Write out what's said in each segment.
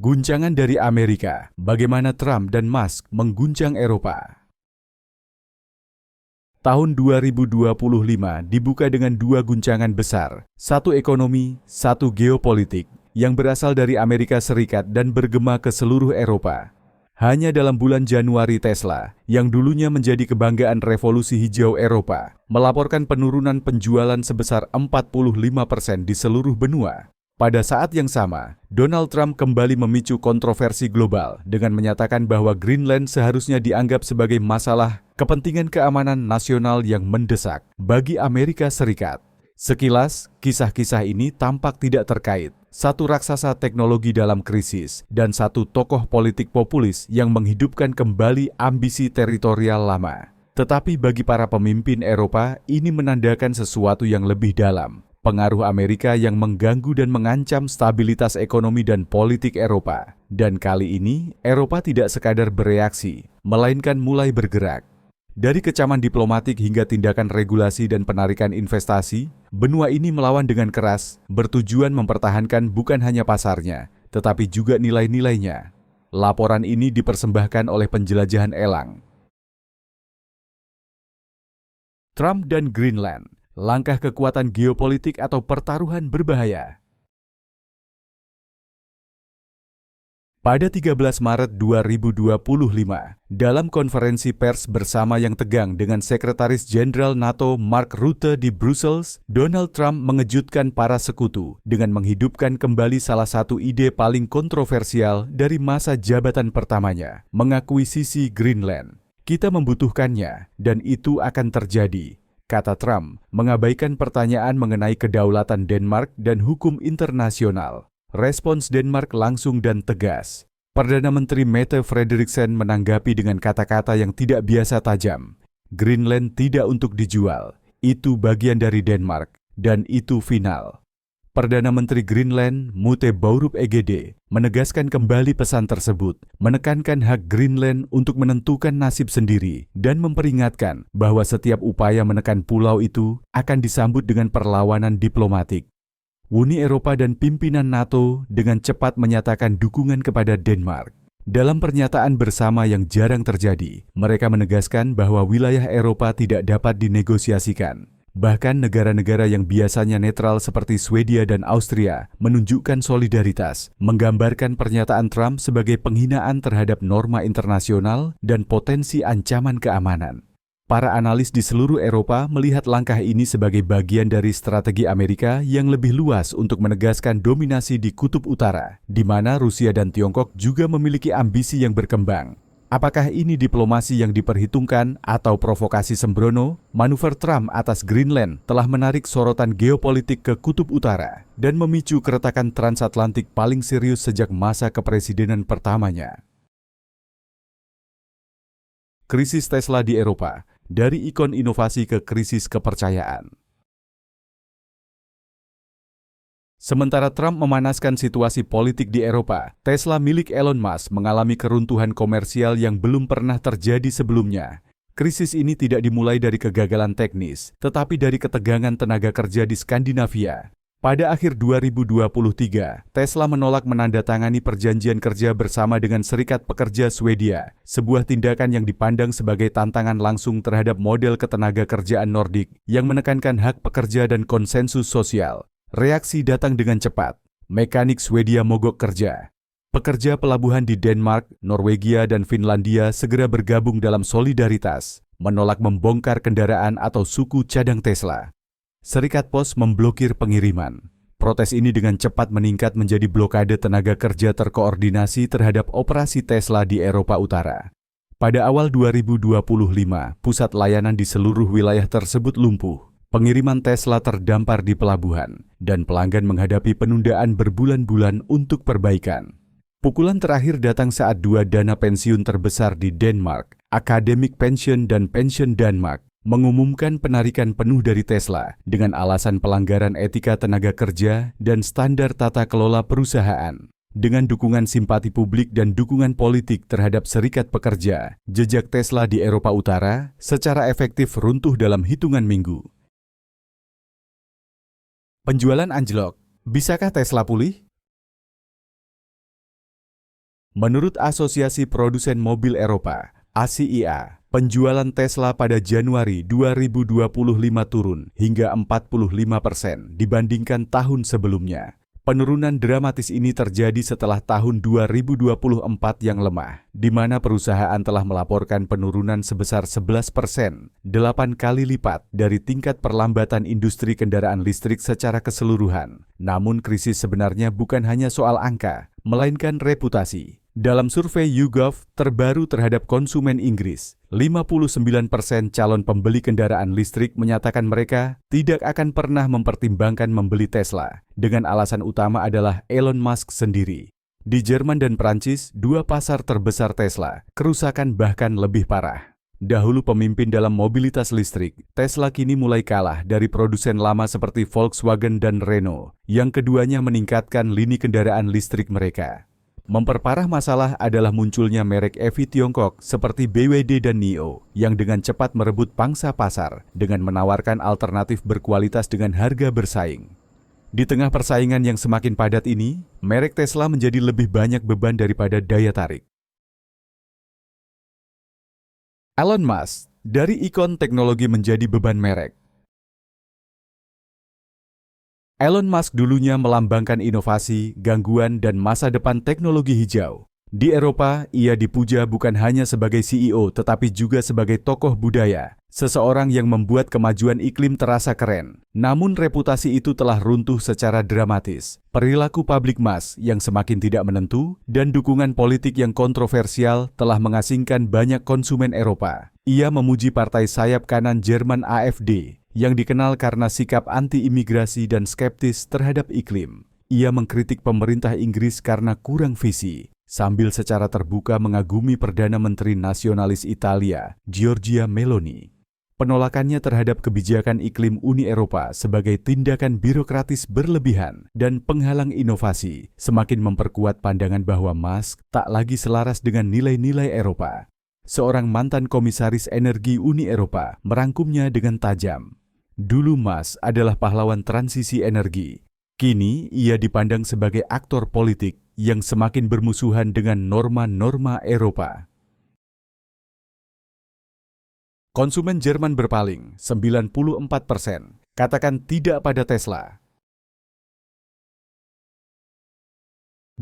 Guncangan dari Amerika, bagaimana Trump dan Musk mengguncang Eropa. Tahun 2025 dibuka dengan dua guncangan besar, satu ekonomi, satu geopolitik, yang berasal dari Amerika Serikat dan bergema ke seluruh Eropa. Hanya dalam bulan Januari Tesla, yang dulunya menjadi kebanggaan revolusi hijau Eropa, melaporkan penurunan penjualan sebesar 45% di seluruh benua. Pada saat yang sama, Donald Trump kembali memicu kontroversi global dengan menyatakan bahwa Greenland seharusnya dianggap sebagai masalah kepentingan keamanan nasional yang mendesak bagi Amerika Serikat. Sekilas, kisah-kisah ini tampak tidak terkait. Satu raksasa teknologi dalam krisis dan satu tokoh politik populis yang menghidupkan kembali ambisi teritorial lama. Tetapi bagi para pemimpin Eropa, ini menandakan sesuatu yang lebih dalam. Pengaruh Amerika yang mengganggu dan mengancam stabilitas ekonomi dan politik Eropa. Dan kali ini, Eropa tidak sekadar bereaksi, melainkan mulai bergerak. Dari kecaman diplomatik hingga tindakan regulasi dan penarikan investasi, benua ini melawan dengan keras, bertujuan mempertahankan bukan hanya pasarnya, tetapi juga nilai-nilainya. Laporan ini dipersembahkan oleh Penjelajahan Elang. Trump dan Greenland, langkah kekuatan geopolitik atau pertaruhan berbahaya. Pada 13 Maret 2025, dalam konferensi pers bersama yang tegang dengan Sekretaris Jenderal NATO Mark Rutte di Brussels, Donald Trump mengejutkan para sekutu dengan menghidupkan kembali salah satu ide paling kontroversial dari masa jabatan pertamanya, mengakuisisi Greenland. Kita membutuhkannya, dan itu akan terjadi, kata Trump, mengabaikan pertanyaan mengenai kedaulatan Denmark dan hukum internasional. Respons Denmark langsung dan tegas. Perdana Menteri Mette Frederiksen menanggapi dengan kata-kata yang tidak biasa tajam. Greenland tidak untuk dijual. Itu bagian dari Denmark, dan itu final. Perdana Menteri Greenland, Mute Bourup Egede, menegaskan kembali pesan tersebut, menekankan hak Greenland untuk menentukan nasib sendiri, dan memperingatkan bahwa setiap upaya menekan pulau itu akan disambut dengan perlawanan diplomatik. Uni Eropa dan pimpinan NATO dengan cepat menyatakan dukungan kepada Denmark. Dalam pernyataan bersama yang jarang terjadi, mereka menegaskan bahwa wilayah Eropa tidak dapat dinegosiasikan. Bahkan negara-negara yang biasanya netral seperti Swedia dan Austria menunjukkan solidaritas, menggambarkan pernyataan Trump sebagai penghinaan terhadap norma internasional dan potensi ancaman keamanan. Para analis di seluruh Eropa melihat langkah ini sebagai bagian dari strategi Amerika yang lebih luas untuk menegaskan dominasi di Kutub Utara, di mana Rusia dan Tiongkok juga memiliki ambisi yang berkembang. Apakah ini diplomasi yang diperhitungkan atau provokasi sembrono? Manuver Trump atas Greenland telah menarik sorotan geopolitik ke Kutub Utara dan memicu keretakan transatlantik paling serius sejak masa kepresidenan pertamanya. Krisis Tesla di Eropa, dari ikon inovasi ke krisis kepercayaan. Sementara Trump memanaskan situasi politik di Eropa, Tesla milik Elon Musk mengalami keruntuhan komersial yang belum pernah terjadi sebelumnya. Krisis ini tidak dimulai dari kegagalan teknis, tetapi dari ketegangan tenaga kerja di Skandinavia. Pada akhir 2023, Tesla menolak menandatangani perjanjian kerja bersama dengan Serikat Pekerja Swedia, sebuah tindakan yang dipandang sebagai tantangan langsung terhadap model ketenaga kerjaan Nordik yang menekankan hak pekerja dan konsensus sosial. Reaksi datang dengan cepat. Mekanik Swedia mogok kerja. Pekerja pelabuhan di Denmark, Norwegia, dan Finlandia segera bergabung dalam solidaritas, menolak membongkar kendaraan atau suku cadang Tesla. Serikat Pos memblokir pengiriman. Protes ini dengan cepat meningkat menjadi blokade tenaga kerja terkoordinasi terhadap operasi Tesla di Eropa Utara. Pada awal 2025, pusat layanan di seluruh wilayah tersebut lumpuh. Pengiriman Tesla terdampar di pelabuhan, dan pelanggan menghadapi penundaan berbulan-bulan untuk perbaikan. Pukulan terakhir datang saat dua dana pensiun terbesar di Denmark, Academic Pension dan Pension Denmark, mengumumkan penarikan penuh dari Tesla dengan alasan pelanggaran etika tenaga kerja dan standar tata kelola perusahaan. Dengan dukungan simpati publik dan dukungan politik terhadap serikat pekerja, jejak Tesla di Eropa Utara secara efektif runtuh dalam hitungan minggu. Penjualan anjlok, bisakah Tesla pulih? Menurut Asosiasi Produsen Mobil Eropa, ACEA, penjualan Tesla pada Januari 2025 turun hingga 45% dibandingkan tahun sebelumnya. Penurunan dramatis ini terjadi setelah tahun 2024 yang lemah, di mana perusahaan telah melaporkan penurunan sebesar 11%, 8 kali lipat dari tingkat perlambatan industri kendaraan listrik secara keseluruhan. Namun krisis sebenarnya bukan hanya soal angka, melainkan reputasi. Dalam survei YouGov terbaru terhadap konsumen Inggris, 59% calon pembeli kendaraan listrik menyatakan mereka tidak akan pernah mempertimbangkan membeli Tesla, dengan alasan utama adalah Elon Musk sendiri. Di Jerman dan Prancis, dua pasar terbesar Tesla, kerusakan bahkan lebih parah. Dahulu pemimpin dalam mobilitas listrik, Tesla kini mulai kalah dari produsen lama seperti Volkswagen dan Renault, yang keduanya meningkatkan lini kendaraan listrik mereka. Memperparah masalah adalah munculnya merek EV Tiongkok seperti BYD dan NIO yang dengan cepat merebut pangsa pasar dengan menawarkan alternatif berkualitas dengan harga bersaing. Di tengah persaingan yang semakin padat ini, merek Tesla menjadi lebih banyak beban daripada daya tarik. Elon Musk, dari ikon teknologi menjadi beban merek. Elon Musk dulunya melambangkan inovasi, gangguan, dan masa depan teknologi hijau. Di Eropa, ia dipuja bukan hanya sebagai CEO tetapi juga sebagai tokoh budaya, seseorang yang membuat kemajuan iklim terasa keren. Namun reputasi itu telah runtuh secara dramatis. Perilaku publik Musk yang semakin tidak menentu dan dukungan politik yang kontroversial telah mengasingkan banyak konsumen Eropa. Ia memuji partai sayap kanan Jerman AfD, yang dikenal karena sikap anti-imigrasi dan skeptis terhadap iklim. Ia mengkritik pemerintah Inggris karena kurang visi, sambil secara terbuka mengagumi Perdana Menteri Nasionalis Italia, Giorgia Meloni. Penolakannya terhadap kebijakan iklim Uni Eropa sebagai tindakan birokratis berlebihan dan penghalang inovasi semakin memperkuat pandangan bahwa Musk tak lagi selaras dengan nilai-nilai Eropa. Seorang mantan komisaris energi Uni Eropa merangkumnya dengan tajam. Dulu Musk adalah pahlawan transisi energi. Kini ia dipandang sebagai aktor politik yang semakin bermusuhan dengan norma-norma Eropa. Konsumen Jerman berpaling, 94%, katakan tidak pada Tesla.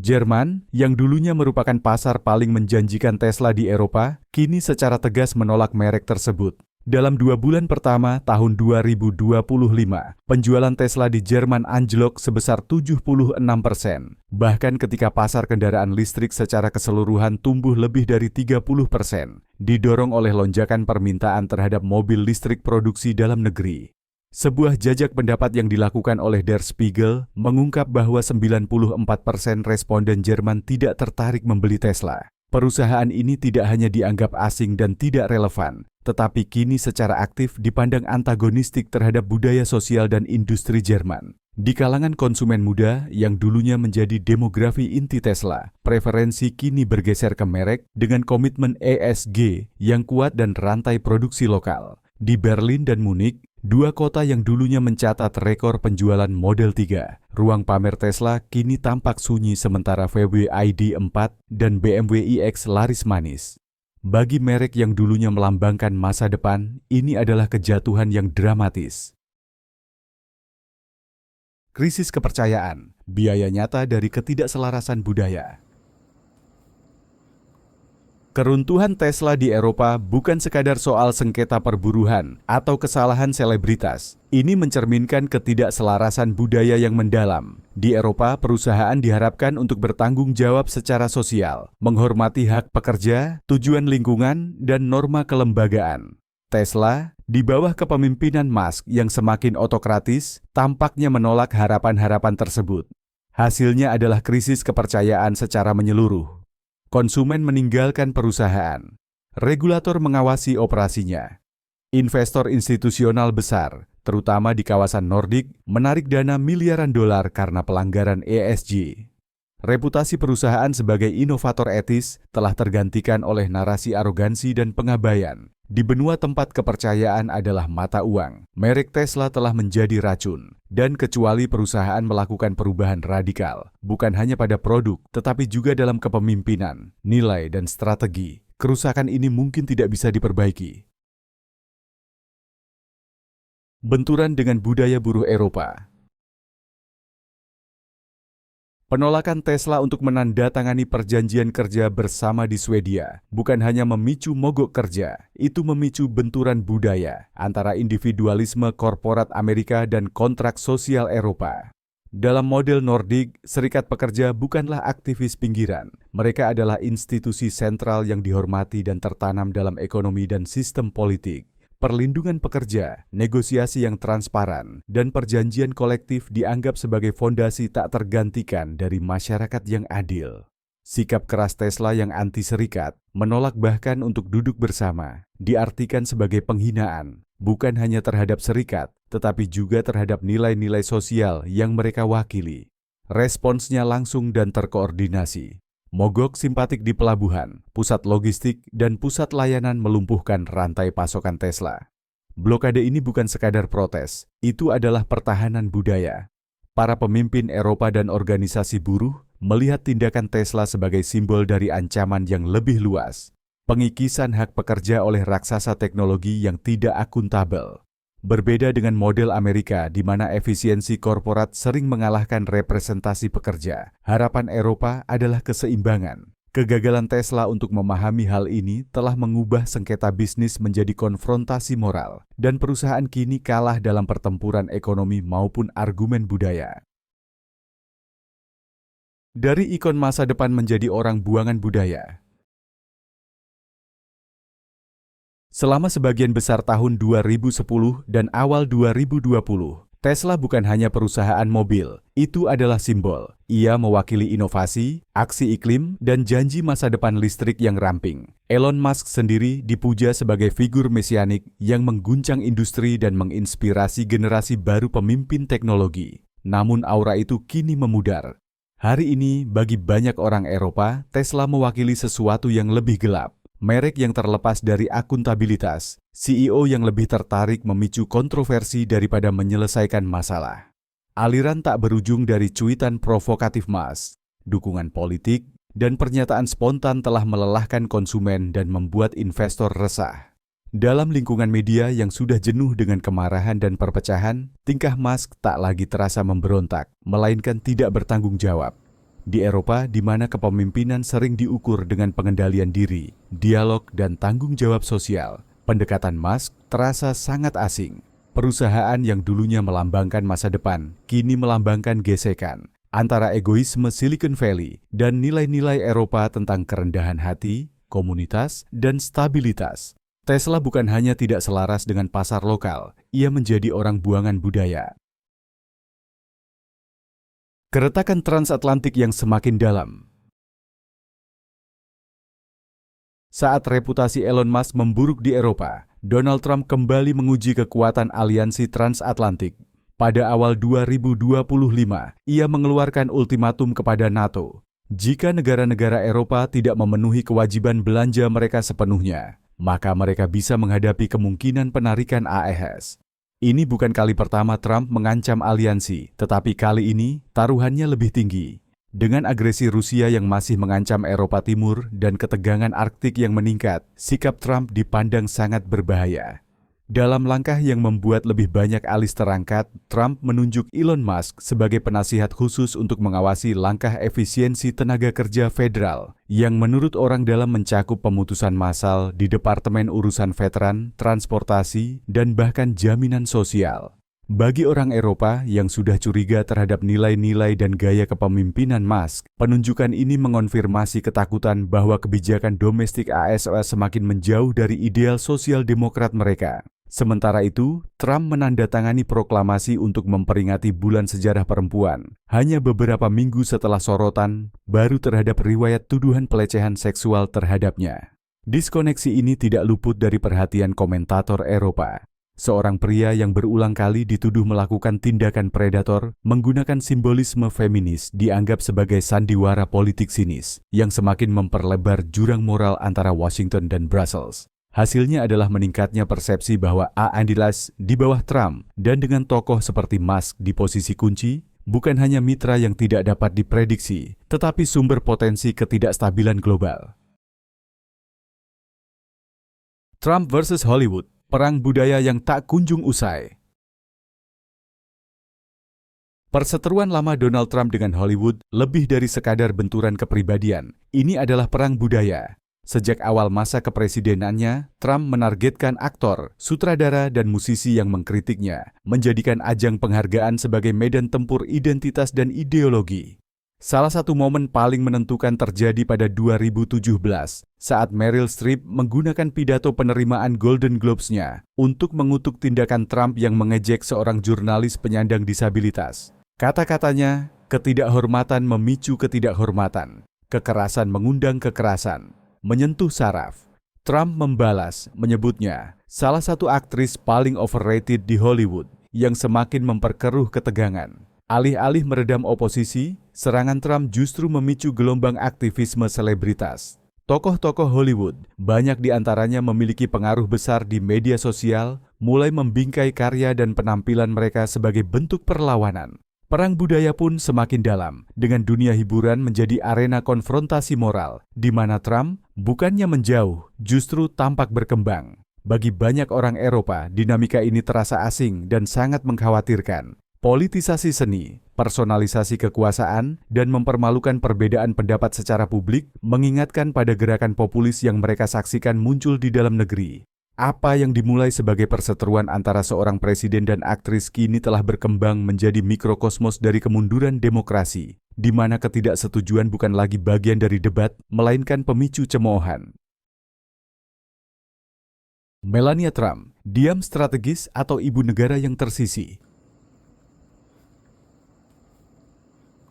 Jerman, yang dulunya merupakan pasar paling menjanjikan Tesla di Eropa, kini secara tegas menolak merek tersebut. Dalam 2 bulan pertama tahun 2025, penjualan Tesla di Jerman anjlok sebesar 76%. Bahkan ketika pasar kendaraan listrik secara keseluruhan tumbuh lebih dari 30%, didorong oleh lonjakan permintaan terhadap mobil listrik produksi dalam negeri. Sebuah jajak pendapat yang dilakukan oleh Der Spiegel mengungkap bahwa 94% responden Jerman tidak tertarik membeli Tesla. Perusahaan ini tidak hanya dianggap asing dan tidak relevan, tetapi kini secara aktif dipandang antagonistik terhadap budaya sosial dan industri Jerman. Di kalangan konsumen muda yang dulunya menjadi demografi inti Tesla, preferensi kini bergeser ke merek dengan komitmen ESG yang kuat dan rantai produksi lokal. Di Berlin dan Munich, 2 kota yang dulunya mencatat rekor penjualan Model 3, ruang pamer Tesla kini tampak sunyi sementara VW ID.4 dan BMW iX laris manis. Bagi merek yang dulunya melambangkan masa depan, ini adalah kejatuhan yang dramatis. Krisis kepercayaan, biaya nyata dari ketidakselarasan budaya. Keruntuhan Tesla di Eropa bukan sekadar soal sengketa perburuhan atau kesalahan selebritas. Ini mencerminkan ketidakselarasan budaya yang mendalam. Di Eropa, perusahaan diharapkan untuk bertanggung jawab secara sosial, menghormati hak pekerja, tujuan lingkungan, dan norma kelembagaan. Tesla, di bawah kepemimpinan Musk yang semakin otokratis, tampaknya menolak harapan-harapan tersebut. Hasilnya adalah krisis kepercayaan secara menyeluruh. Konsumen meninggalkan perusahaan. Regulator mengawasi operasinya. Investor institusional besar, terutama di kawasan Nordik, menarik dana miliaran dolar karena pelanggaran ESG. Reputasi perusahaan sebagai inovator etis telah tergantikan oleh narasi arogansi dan pengabaian. Di benua tempat kepercayaan adalah mata uang, merek Tesla telah menjadi racun. Dan kecuali perusahaan melakukan perubahan radikal, bukan hanya pada produk, tetapi juga dalam kepemimpinan, nilai, dan strategi, kerusakan ini mungkin tidak bisa diperbaiki. Benturan dengan budaya buruh Eropa. Penolakan Tesla untuk menandatangani perjanjian kerja bersama di Swedia bukan hanya memicu mogok kerja, itu memicu benturan budaya antara individualisme korporat Amerika dan kontrak sosial Eropa. Dalam model Nordik, serikat pekerja bukanlah aktivis pinggiran. Mereka adalah institusi sentral yang dihormati dan tertanam dalam ekonomi dan sistem politik. Perlindungan pekerja, negosiasi yang transparan, dan perjanjian kolektif dianggap sebagai fondasi tak tergantikan dari masyarakat yang adil. Sikap keras Tesla yang anti-serikat, menolak bahkan untuk duduk bersama, diartikan sebagai penghinaan, bukan hanya terhadap serikat, tetapi juga terhadap nilai-nilai sosial yang mereka wakili. Responsnya langsung dan terkoordinasi. Mogok simpatik di pelabuhan, pusat logistik, dan pusat layanan melumpuhkan rantai pasokan Tesla. Blokade ini bukan sekadar protes, itu adalah pertahanan budaya. Para pemimpin Eropa dan organisasi buruh melihat tindakan Tesla sebagai simbol dari ancaman yang lebih luas, pengikisan hak pekerja oleh raksasa teknologi yang tidak akuntabel. Berbeda dengan model Amerika di mana efisiensi korporat sering mengalahkan representasi pekerja, harapan Eropa adalah keseimbangan. Kegagalan Tesla untuk memahami hal ini telah mengubah sengketa bisnis menjadi konfrontasi moral, dan perusahaan kini kalah dalam pertempuran ekonomi maupun argumen budaya. Dari ikon masa depan menjadi orang buangan budaya. Selama sebagian besar tahun 2010 dan awal 2020, Tesla bukan hanya perusahaan mobil, itu adalah simbol. Ia mewakili inovasi, aksi iklim, dan janji masa depan listrik yang ramping. Elon Musk sendiri dipuja sebagai figur mesianik yang mengguncang industri dan menginspirasi generasi baru pemimpin teknologi. Namun aura itu kini memudar. Hari ini, bagi banyak orang Eropa, Tesla mewakili sesuatu yang lebih gelap. Merek yang terlepas dari akuntabilitas, CEO yang lebih tertarik memicu kontroversi daripada menyelesaikan masalah. Aliran tak berujung dari cuitan provokatif Musk, dukungan politik, dan pernyataan spontan telah melelahkan konsumen dan membuat investor resah. Dalam lingkungan media yang sudah jenuh dengan kemarahan dan perpecahan, tingkah Musk tak lagi terasa memberontak, melainkan tidak bertanggung jawab. Di Eropa, di mana kepemimpinan sering diukur dengan pengendalian diri, dialog, dan tanggung jawab sosial, pendekatan Musk terasa sangat asing. Perusahaan yang dulunya melambangkan masa depan, kini melambangkan gesekan antara egoisme Silicon Valley dan nilai-nilai Eropa tentang kerendahan hati, komunitas, dan stabilitas. Tesla bukan hanya tidak selaras dengan pasar lokal, ia menjadi orang buangan budaya. Keretakan transatlantik yang semakin dalam. Saat reputasi Elon Musk memburuk di Eropa, Donald Trump kembali menguji kekuatan aliansi transatlantik. Pada awal 2025, ia mengeluarkan ultimatum kepada NATO. Jika negara-negara Eropa tidak memenuhi kewajiban belanja mereka sepenuhnya, maka mereka bisa menghadapi kemungkinan penarikan AES. Ini bukan kali pertama Trump mengancam aliansi, tetapi kali ini taruhannya lebih tinggi. Dengan agresi Rusia yang masih mengancam Eropa Timur dan ketegangan Arktik yang meningkat, sikap Trump dipandang sangat berbahaya. Dalam langkah yang membuat lebih banyak alis terangkat, Trump menunjuk Elon Musk sebagai penasihat khusus untuk mengawasi langkah efisiensi tenaga kerja federal yang menurut orang dalam mencakup pemutusan massal di Departemen Urusan Veteran, Transportasi, dan bahkan Jaminan Sosial. Bagi orang Eropa yang sudah curiga terhadap nilai-nilai dan gaya kepemimpinan Musk, penunjukan ini mengonfirmasi ketakutan bahwa kebijakan domestik AS semakin menjauh dari ideal sosial demokrat mereka. Sementara itu, Trump menandatangani proklamasi untuk memperingati Bulan Sejarah Perempuan, hanya beberapa minggu setelah sorotan baru terhadap riwayat tuduhan pelecehan seksual terhadapnya. Diskoneksi ini tidak luput dari perhatian komentator Eropa. Seorang pria yang berulang kali dituduh melakukan tindakan predator menggunakan simbolisme feminis dianggap sebagai sandiwara politik sinis yang semakin memperlebar jurang moral antara Washington dan Brussels. Hasilnya adalah meningkatnya persepsi bahwa Andilas di bawah Trump dan dengan tokoh seperti Musk di posisi kunci, bukan hanya mitra yang tidak dapat diprediksi, tetapi sumber potensi ketidakstabilan global. Trump versus Hollywood, perang budaya yang tak kunjung usai. Perseteruan lama Donald Trump dengan Hollywood lebih dari sekadar benturan kepribadian. Ini adalah perang budaya. Sejak awal masa kepresidenannya, Trump menargetkan aktor, sutradara, dan musisi yang mengkritiknya, menjadikan ajang penghargaan sebagai medan tempur identitas dan ideologi. Salah satu momen paling menentukan terjadi pada 2017 saat Meryl Streep menggunakan pidato penerimaan Golden Globes-nya untuk mengutuk tindakan Trump yang mengejek seorang jurnalis penyandang disabilitas. Kata-katanya, ketidakhormatan memicu ketidakhormatan, kekerasan mengundang kekerasan, menyentuh saraf. Trump membalas, menyebutnya salah satu aktris paling overrated di Hollywood yang semakin memperkeruh ketegangan. Alih-alih meredam oposisi, serangan Trump justru memicu gelombang aktivisme selebritas. Tokoh-tokoh Hollywood, banyak di antaranya memiliki pengaruh besar di media sosial, mulai membingkai karya dan penampilan mereka sebagai bentuk perlawanan. Perang budaya pun semakin dalam, dengan dunia hiburan menjadi arena konfrontasi moral, di mana Trump bukannya menjauh, justru tampak berkembang. Bagi banyak orang Eropa, dinamika ini terasa asing dan sangat mengkhawatirkan. Politisasi seni, personalisasi kekuasaan, dan mempermalukan perbedaan pendapat secara publik mengingatkan pada gerakan populis yang mereka saksikan muncul di dalam negeri. Apa yang dimulai sebagai perseteruan antara seorang presiden dan aktris kini telah berkembang menjadi mikrokosmos dari kemunduran demokrasi, di mana ketidaksetujuan bukan lagi bagian dari debat, melainkan pemicu cemoohan. Melania Trump, diam strategis atau ibu negara yang tersisih?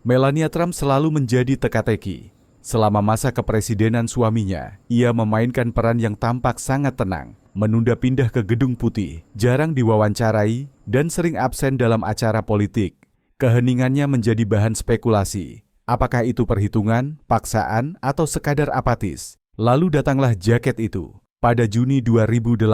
Melania Trump selalu menjadi teka-teki. Selama masa kepresidenan suaminya, ia memainkan peran yang tampak sangat tenang, menunda pindah ke Gedung Putih, jarang diwawancarai, dan sering absen dalam acara politik. Keheningannya menjadi bahan spekulasi. Apakah itu perhitungan, paksaan, atau sekadar apatis? Lalu datanglah jaket itu. Pada Juni 2018,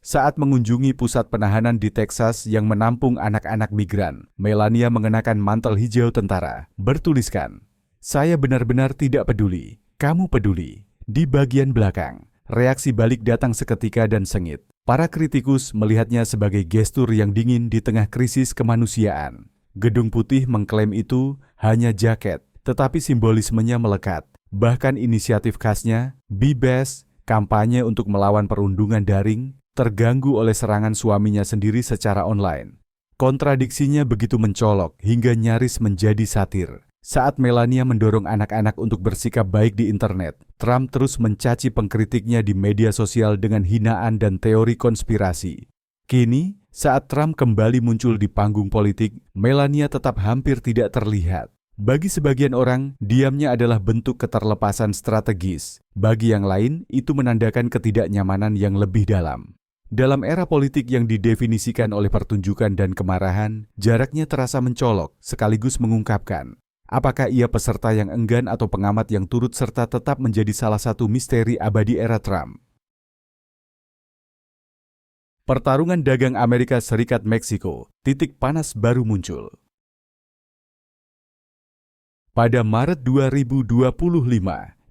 saat mengunjungi pusat penahanan di Texas yang menampung anak-anak migran, Melania mengenakan mantel hijau tentara, bertuliskan, "Saya benar-benar tidak peduli, kamu peduli." Di bagian belakang, reaksi balik datang seketika dan sengit. Para kritikus melihatnya sebagai gestur yang dingin di tengah krisis kemanusiaan. Gedung Putih mengklaim itu hanya jaket, tetapi simbolismenya melekat. Bahkan inisiatif khasnya, Be Best, kampanye untuk melawan perundungan daring, terganggu oleh serangan suaminya sendiri secara online. Kontradiksinya begitu mencolok hingga nyaris menjadi satir. Saat Melania mendorong anak-anak untuk bersikap baik di internet, Trump terus mencaci pengkritiknya di media sosial dengan hinaan dan teori konspirasi. Kini, saat Trump kembali muncul di panggung politik, Melania tetap hampir tidak terlihat. Bagi sebagian orang, diamnya adalah bentuk keterlepasan strategis. Bagi yang lain, itu menandakan ketidaknyamanan yang lebih dalam. Dalam era politik yang didefinisikan oleh pertunjukan dan kemarahan, jaraknya terasa mencolok sekaligus mengungkapkan. Apakah ia peserta yang enggan atau pengamat yang turut serta tetap menjadi salah satu misteri abadi era Trump? Pertarungan dagang Amerika Serikat-Meksiko, titik panas baru muncul. Pada Maret 2025,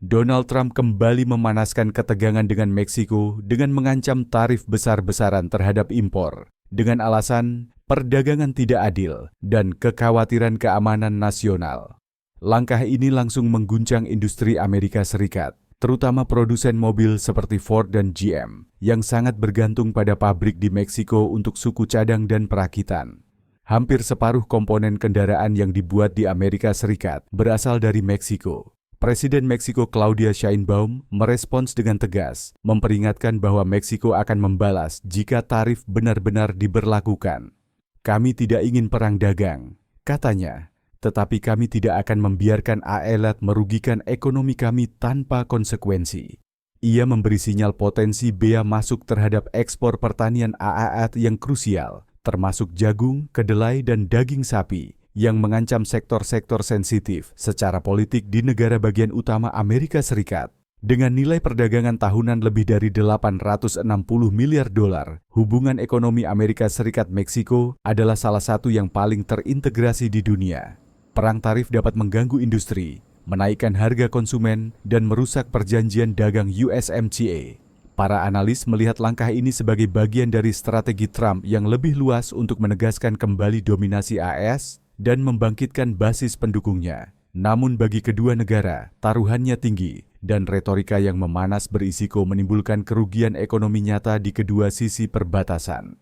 Donald Trump kembali memanaskan ketegangan dengan Meksiko dengan mengancam tarif besar-besaran terhadap impor, dengan alasan perdagangan tidak adil dan kekhawatiran keamanan nasional. Langkah ini langsung mengguncang industri Amerika Serikat, terutama produsen mobil seperti Ford dan GM, yang sangat bergantung pada pabrik di Meksiko untuk suku cadang dan perakitan. Hampir separuh komponen kendaraan yang dibuat di Amerika Serikat berasal dari Meksiko. Presiden Meksiko Claudia Sheinbaum merespons dengan tegas, memperingatkan bahwa Meksiko akan membalas jika tarif benar-benar diberlakukan. "Kami tidak ingin perang dagang," katanya, "tetapi kami tidak akan membiarkan AELAT merugikan ekonomi kami tanpa konsekuensi." Ia memberi sinyal potensi bea masuk terhadap ekspor pertanian AAA yang krusial, termasuk jagung, kedelai, dan daging sapi, yang mengancam sektor-sektor sensitif secara politik di negara bagian utama Amerika Serikat. Dengan nilai perdagangan tahunan lebih dari 860 miliar dolar, hubungan ekonomi Amerika Serikat-Meksiko adalah salah satu yang paling terintegrasi di dunia. Perang tarif dapat mengganggu industri, menaikkan harga konsumen, dan merusak perjanjian dagang USMCA. Para analis melihat langkah ini sebagai bagian dari strategi Trump yang lebih luas untuk menegaskan kembali dominasi AS dan membangkitkan basis pendukungnya. Namun bagi kedua negara, taruhannya tinggi, dan retorika yang memanas berisiko menimbulkan kerugian ekonomi nyata di kedua sisi perbatasan.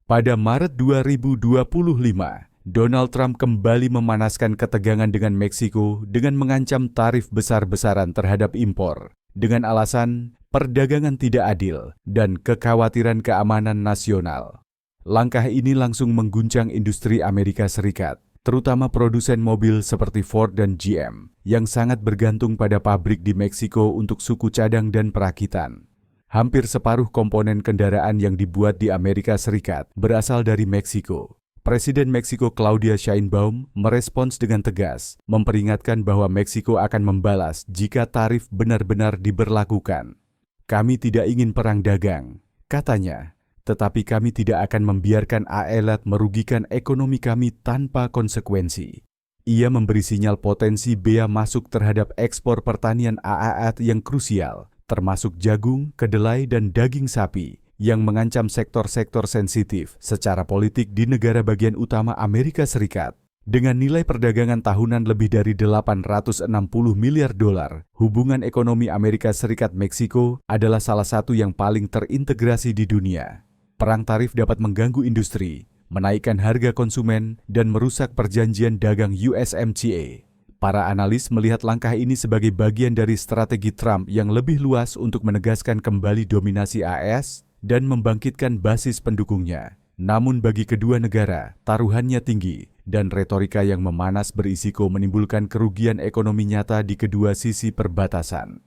Pada Maret 2025, Donald Trump kembali memanaskan ketegangan dengan Meksiko dengan mengancam tarif besar-besaran terhadap impor, dengan alasan perdagangan tidak adil dan kekhawatiran keamanan nasional. Langkah ini langsung mengguncang industri Amerika Serikat, terutama produsen mobil seperti Ford dan GM, yang sangat bergantung pada pabrik di Meksiko untuk suku cadang dan perakitan. Hampir separuh komponen kendaraan yang dibuat di Amerika Serikat berasal dari Meksiko. Presiden Meksiko Claudia Sheinbaum merespons dengan tegas, memperingatkan bahwa Meksiko akan membalas jika tarif benar-benar diberlakukan. "Kami tidak ingin perang dagang," katanya. "Tetapi kami tidak akan membiarkan AELAT merugikan ekonomi kami tanpa konsekuensi." Ia memberi sinyal potensi bea masuk terhadap ekspor pertanian AAA yang krusial, termasuk jagung, kedelai, dan daging sapi, yang mengancam sektor-sektor sensitif secara politik di negara bagian utama Amerika Serikat. Dengan nilai perdagangan tahunan lebih dari 860 miliar dolar, hubungan ekonomi Amerika Serikat-Meksiko adalah salah satu yang paling terintegrasi di dunia. Perang tarif dapat mengganggu industri, menaikkan harga konsumen, dan merusak perjanjian dagang USMCA. Para analis melihat langkah ini sebagai bagian dari strategi Trump yang lebih luas untuk menegaskan kembali dominasi AS dan membangkitkan basis pendukungnya. Namun bagi kedua negara, taruhannya tinggi, dan retorika yang memanas berisiko menimbulkan kerugian ekonomi nyata di kedua sisi perbatasan.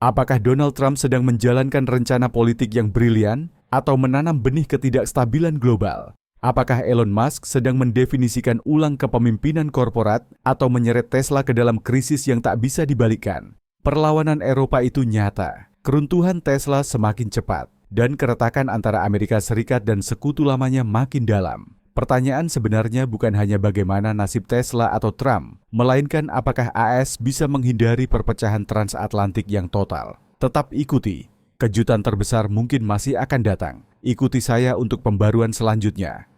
Apakah Donald Trump sedang menjalankan rencana politik yang brilian atau menanam benih ketidakstabilan global? Apakah Elon Musk sedang mendefinisikan ulang kepemimpinan korporat atau menyeret Tesla ke dalam krisis yang tak bisa dibalikkan? Perlawanan Eropa itu nyata, keruntuhan Tesla semakin cepat, dan keretakan antara Amerika Serikat dan sekutu lamanya makin dalam. Pertanyaan sebenarnya bukan hanya bagaimana nasib Tesla atau Trump, melainkan apakah AS bisa menghindari perpecahan transatlantik yang total. Tetap ikuti, kejutan terbesar mungkin masih akan datang. Ikuti saya untuk pembaruan selanjutnya.